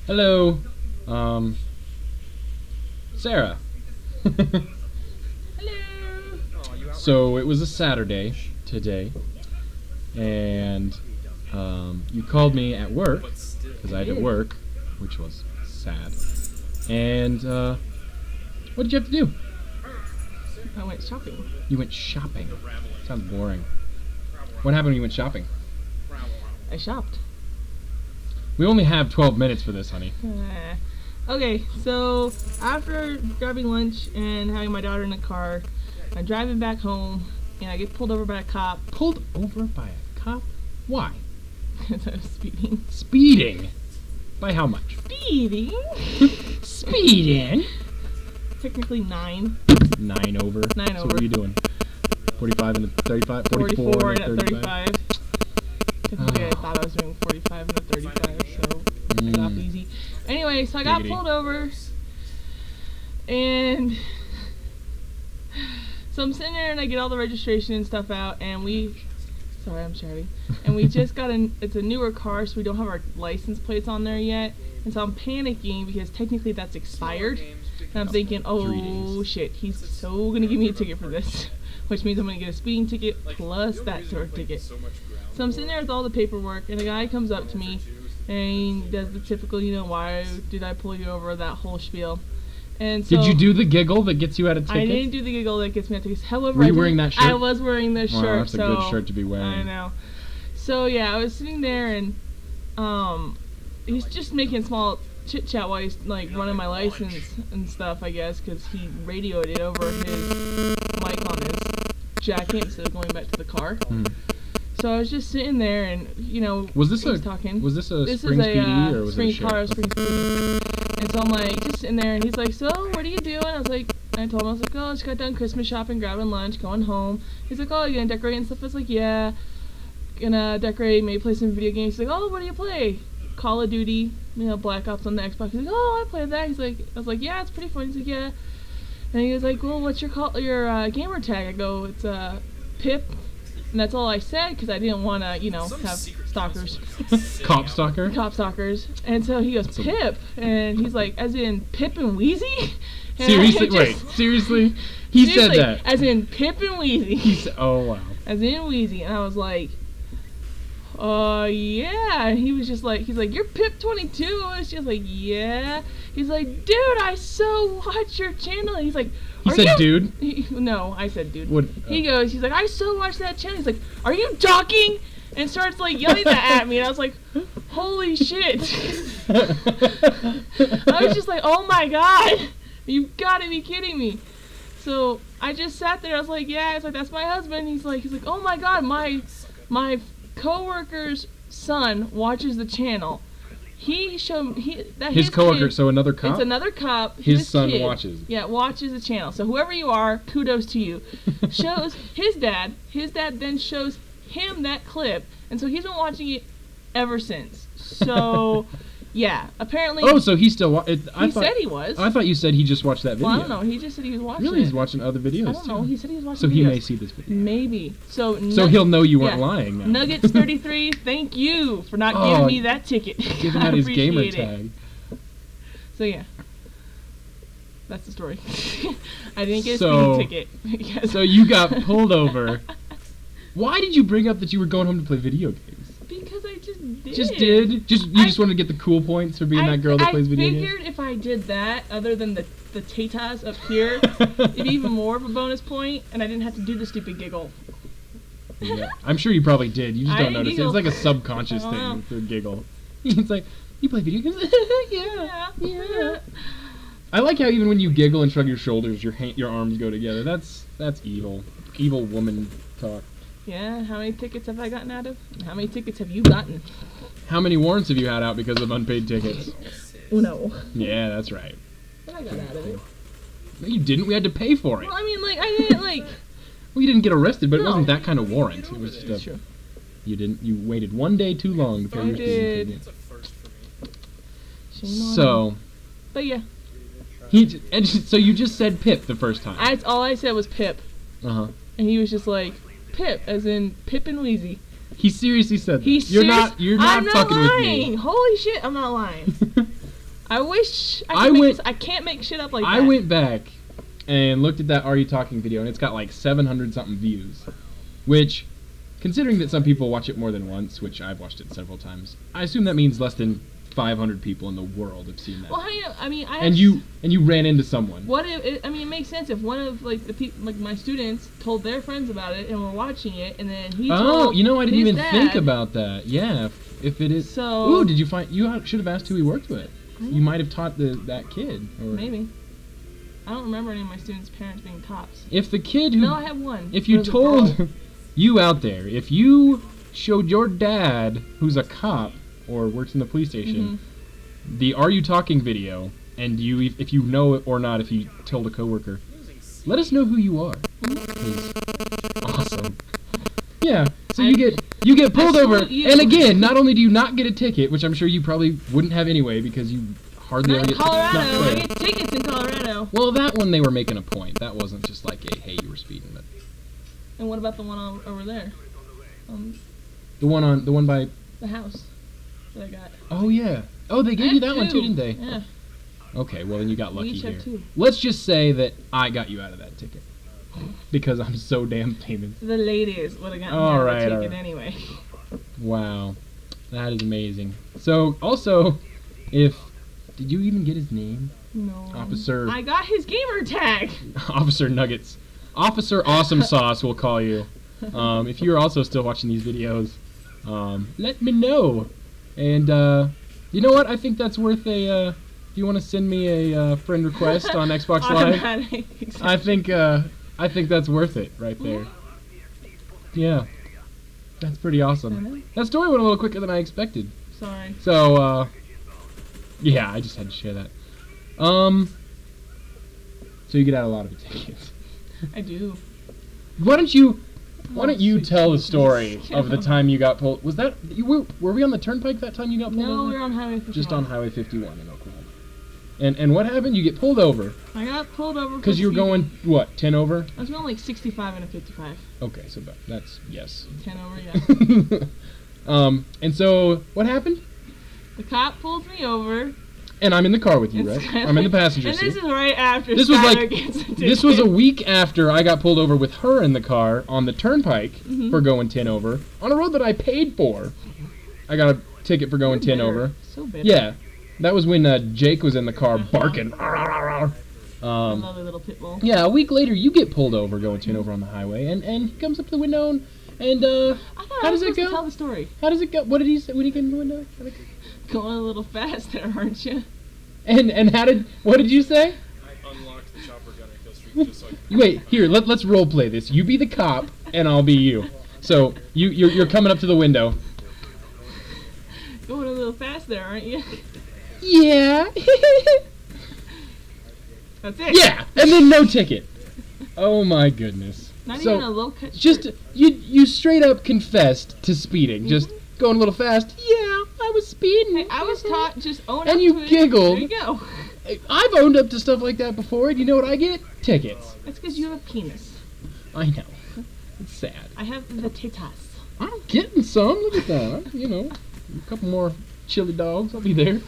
Hello, Sarah. Hello. So it was a Saturday today, and you called me at work because I had to work, which was sad. And what did you have to do? I went shopping. You went shopping. Sounds boring. What happened when you went shopping? I shopped. We only have 12 minutes for this, honey. Okay, so after grabbing lunch and having my daughter in the car, I'm driving back home, and I get pulled over by a cop. Pulled over by a cop? Why? Because I was speeding. Speeding? By how much? Speeding? Speeding? Technically 9. 9 over. 9 So over. what were you doing? 45 and a 35? 44 and a 35? 35. Technically, I thought I was doing 45 and a 35, so I got off easy. Anyway, so I got pulled over, and so I'm sitting there and I get all the registration and stuff out, and sorry, I'm chatting, and we just got it's a newer car, so we don't have our license plates on there yet, and so I'm panicking because technically that's expired, and I'm thinking, oh shit, he's so gonna give me a ticket for this, which means I'm gonna get a speeding ticket plus that sort of ticket. So I'm sitting there with all the paperwork, and a guy comes up to me, and he does the typical, why did I pull you over, that whole spiel. And so did you do the giggle that gets you out of tickets? I didn't do the giggle that gets me out of tickets. However, were you wearing that shirt? I was wearing this shirt. Wow, that's a good shirt to be wearing. I know. So yeah, I was sitting there, and he's just making small chit chat while he's like running my license and stuff, I guess, because he radioed it over his mic on his jacket instead of going back to the car. So I was just sitting there, and was this he's talking. Was this a This spring is speedy or was spring it a car, shirt? spring speedy. And so I'm like just sitting there, and he's like, "So what are you doing?" I was like, I told him, I was like, "Oh, I just got done Christmas shopping, grabbing lunch, going home." He's like, "Oh, you gonna decorate and stuff?" I was like, "Yeah, gonna decorate, maybe play some video games." He's like, "Oh, what do you play?" Call of Duty, Black Ops on the Xbox. He's like, "Oh, I played that." I was like, "Yeah, it's pretty fun." He's like, "Yeah." And he was like, "Well, what's your gamer tag?" I go, "It's Pip." And that's all I said because I didn't want to, have stalkers. Cop stalker? Cop stalkers. And so he goes, "Pip." And he's like, "As in Pip and Wheezy?" And Seriously? Wait, seriously? He said that? As in Pip and Wheezy. He said, oh, wow. As in Wheezy. And I was like, yeah. And he was just like, he's like, "You're Pip 22. I was just like, "Yeah." He's like, "Dude, I so watch your channel." And he's like, He said dude? No, I said dude. What? He's like, "I so watch that channel." He's like, "Are you talking?" And starts like yelling that at me. And I was like, holy shit. I was just like, oh my god. You've got to be kidding me. So I just sat there. I was like, yeah. It's like, "That's my husband." He's like, "Oh my god, my coworker's son watches the channel." He showed his coworker, kid, so another cop? It's another cop. His son kid, watches. Yeah, watches the channel. So whoever you are, kudos to you. Shows his dad. His dad then shows him that clip, and so he's been watching it ever since. So, yeah, apparently. Oh, so he still he said he was. I thought you said he just watched that video. Well, I don't know. He just said he was watching. Really, he's watching other videos. I don't know. Too. He said he was watching. So videos. He may see this video. Maybe. So he'll know you weren't lying. Now. Nuggets 33. Thank you for not giving me that ticket. Giving out his gamer tag. So yeah, that's the story. I didn't get a speeding ticket. Yes. So you got pulled over. Why did you bring up that you were going home to play video games? Because I just did. You just wanted to get the cool points for being that girl that plays video games? I figured if I did that, other than the tatas up here, it'd be even more of a bonus point, and I didn't have to do the stupid giggle. Yeah, I'm sure you probably did. You just don't notice giggle. it. It's like a subconscious thing for giggle. It's like, you play video games? Yeah. I like how even when you giggle and shrug your shoulders, your arms go together. That's evil. Evil woman talk. Yeah, how many tickets have I gotten out of? How many tickets have you gotten? How many warrants have you had out because of unpaid tickets? Uno. Yeah, that's right. But I got out of it. No, you didn't. We had to pay for it. Well, I mean, I didn't, Well, you didn't get arrested, but No. it wasn't that kind of warrant. It was just That's true. You waited one day too long to pay your speeding ticket. Shame on So. me. But yeah. So you just said Pip the first time. All I said was Pip. Uh-huh. And he was just like, "Pip," as in Pip and Wheezy. He seriously said that. He's You're not I'm fucking not with lying. me. Holy shit, I'm not lying. I wish I can't make shit up like that. I went back and looked at that Are You Talking video, and it's got like 700 something views, which, considering that some people watch it more than once, which I've watched it several times, I assume that means less than 500 people in the world have seen that. Well, I mean, and you ran into someone. What if it makes sense if one of like the people, like my students, told their friends about it and were watching it, and then he told I didn't even dad. think about that. Yeah, if it is. So. Ooh, did you find? You should have asked who he worked with. You might have taught that kid. Or maybe. I don't remember any of my students' parents being cops. If the kid who. No, I have one. If you told you out there, if you showed your dad, who's a cop or works in the police station, the Are You Talking video, and if you know it or not, if you told a coworker, let us know who you are. Awesome. Yeah. So you get pulled over, and again, not only do you not get a ticket, which I'm sure you probably wouldn't have anyway because you hardly ever get tickets. I get tickets in Colorado. Well, that one they were making a point. That wasn't just like a hey, you were speeding. But and what about the one over there? The one by the house that I got. Oh yeah. Oh, they gave you that one too, didn't they? Yeah. Okay, well then you got lucky each here. have two. Let's just say that I got you out of that ticket because I'm so damn famous. The ladies would have gotten out of the ticket anyway. Wow, that is amazing. So also, did you even get his name? No. Officer. I got his gamer tag. Officer Nuggets. Officer Awesomesauce will call you. If you're also still watching these videos, let me know. And you know what? I think that's worth a. If you want to send me a friend request on Xbox Live, I think that's worth it right there. Yeah, that's pretty awesome. That story went a little quicker than I expected. Sorry. So yeah, I just had to share that. So you get out a lot of tickets. I do. Why don't you tell the story of the time you got pulled? Was that were we on the turnpike that time you got pulled over? No, we were on Highway 51. Just on Highway 51 in Oklahoma. And what happened? You get pulled over. I got pulled over because you were going what, 10 over? I was going like 65 and a 55. Okay, so that's yes. 10 over, yeah. And so what happened? The cop pulled me over. And I'm in the car with you, right? I'm in the passenger seat. And this is right after this was a week after I got pulled over with her in the car on the turnpike for going 10 over on a road that I paid for. I got a ticket for going 10 over. So bitter. Yeah, that was when Jake was in the car barking. Another little pit bull. Yeah, a week later you get pulled over going 10 over on the highway, and he comes up to the window and I thought how does it go? To tell the story. How does it go? What did he say when he came to the window? Going a little fast there, aren't you? And what did you say? I unlocked the chopper gun and kill streak just like. Wait, here, let's role play this. You be the cop and I'll be you. So you're coming up to the window. Going a little fast there, aren't you? Yeah. That's it. Yeah, and then no ticket. Oh my goodness. Not even a low cut. Just you straight up confessed to speeding. Just going a little fast. Yeah, I was speeding. Hey, I was taught just own up and you to it. giggled. There you go. I've owned up to stuff like that before, and you know what I get? Tickets. That's because you have a penis. I know. It's sad. I have the titas. I'm getting some. Look at that. You know, a couple more chili dogs. I'll be there.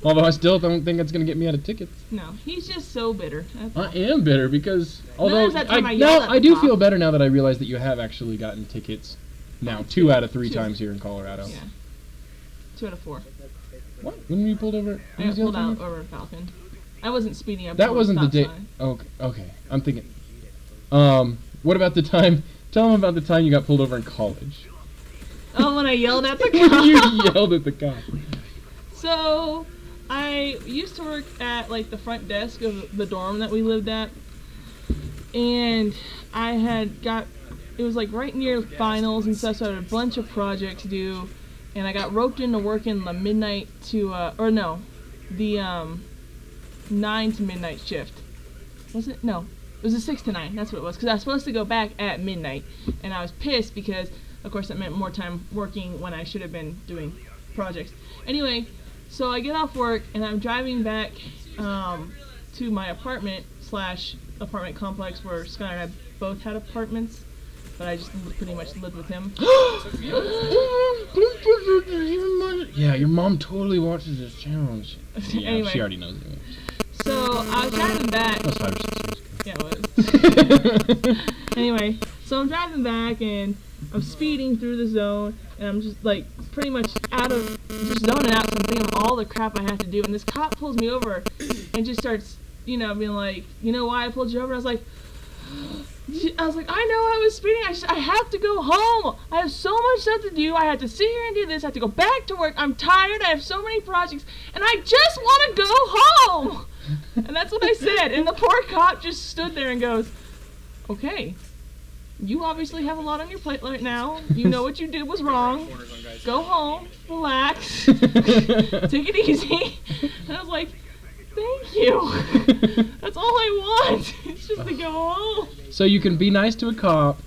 Although I still don't think it's going to get me out of tickets. No, he's just so bitter. I am bitter because, although I do feel better now that I realize that you have actually gotten tickets now 2 out of 3 times here in Colorado. Yeah. 2 out of 4. What? When were you pulled over? I got pulled out over Falcon. I wasn't speeding up. That wasn't the day. Okay. I'm thinking. What about the time? Tell them about the time you got pulled over in college. Oh, when I yelled at the When cop. you yelled at the cop. So, I used to work at like the front desk of the dorm that we lived at, and I had it was like right near finals and stuff, so I had a bunch of projects due, and I got roped into working the midnight to, the 9 to midnight shift. Was it? No, it was a 6 to 9, that's what it was, because I was supposed to go back at midnight, and I was pissed because, of course, that meant more time working when I should have been doing projects. Anyway, so I get off work, and I'm driving back to my apartment / apartment complex where Sky and I both had apartments. but I just pretty much lived with him. Yeah, your mom totally watches this channel. Yeah, Anyway. she already knows it. So I was driving back. That was 5 or 6 years ago. Yeah, it was. Anyway, so I'm driving back and I'm speeding through the zone and I'm just like pretty much just zoning out. So I'm thinking of all the crap I have to do. And this cop pulls me over and just starts, being like, you know why I pulled you over? I was like, I know I was speeding. I have to go home. I have so much stuff to do. I have to sit here and do this. I have to go back to work. I'm tired. I have so many projects. And I just want to go home. And that's what I said. And the poor cop just stood there and goes, okay, you obviously have a lot on your plate right now. You know what you did was wrong. Go home. Relax. Take it easy. And I was like, thank you. That's all I want. It's just to go home. So you can be nice to a cop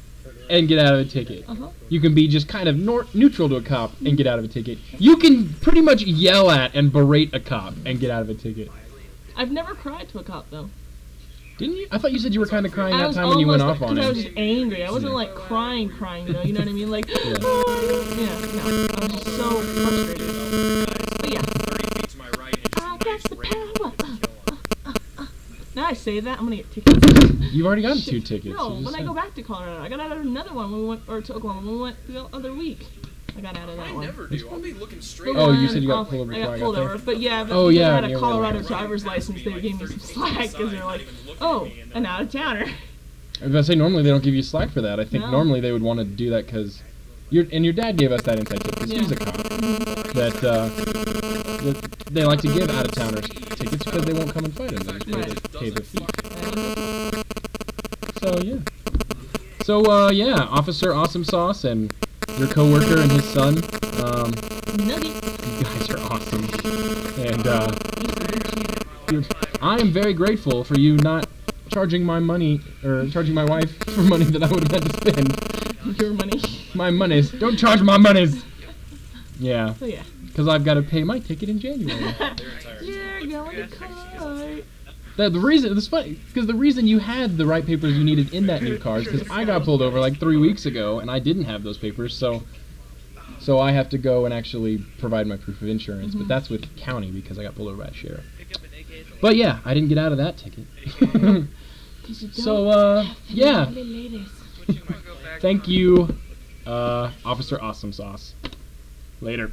and get out of a ticket. Uh-huh. You can be just kind of neutral to a cop and get out of a ticket. You can pretty much yell at and berate a cop and get out of a ticket. I've never cried to a cop, though. Didn't you? I thought you said you were kind of crying that time when you went off on I him. was just angry. I wasn't like crying, though. You know what I mean? Like, no. I was just so frustrated. But yeah. I got the power. Now I say that, I'm gonna get tickets. You've already gotten 2 tickets. No, you just when I said. go back to Colorado, I got out of another one when we went, or to Oklahoma when we went the other week. I got out of that I one. never do. I'll be looking straight. Oh, you said you got pulled over I before got I pulled got over, there? but yeah, Oh, because yeah, I had and a you were Colorado like- driver's license. They gave me some slack because they're like, oh, an out of towner. I was going to say, normally they don't give you slack for that. I think No. normally they would want to do that because... your dad gave us that inside tip because he's a cop. That they like to give out-of-towners tickets because they won't come and fight them. They just pay the fee. So, yeah. So, yeah, Officer Awesomesauce and your coworker and his son. You guys are awesome. And, I am very grateful for you not charging my money, or charging my wife for money that I would have had to spend. Your money. My monies. Don't charge my monies! Yeah. So yeah. Because I've got to pay my ticket in January. You're going to court. The reason, it's funny, because the reason you had the right papers you needed in that new car is because I got pulled over like 3 weeks ago, and I didn't have those papers, so I have to go and actually provide my proof of insurance, but that's with county because I got pulled over by a sheriff. But yeah, I didn't get out of that ticket. So, yeah. Thank you, Officer Awesomesauce. Later.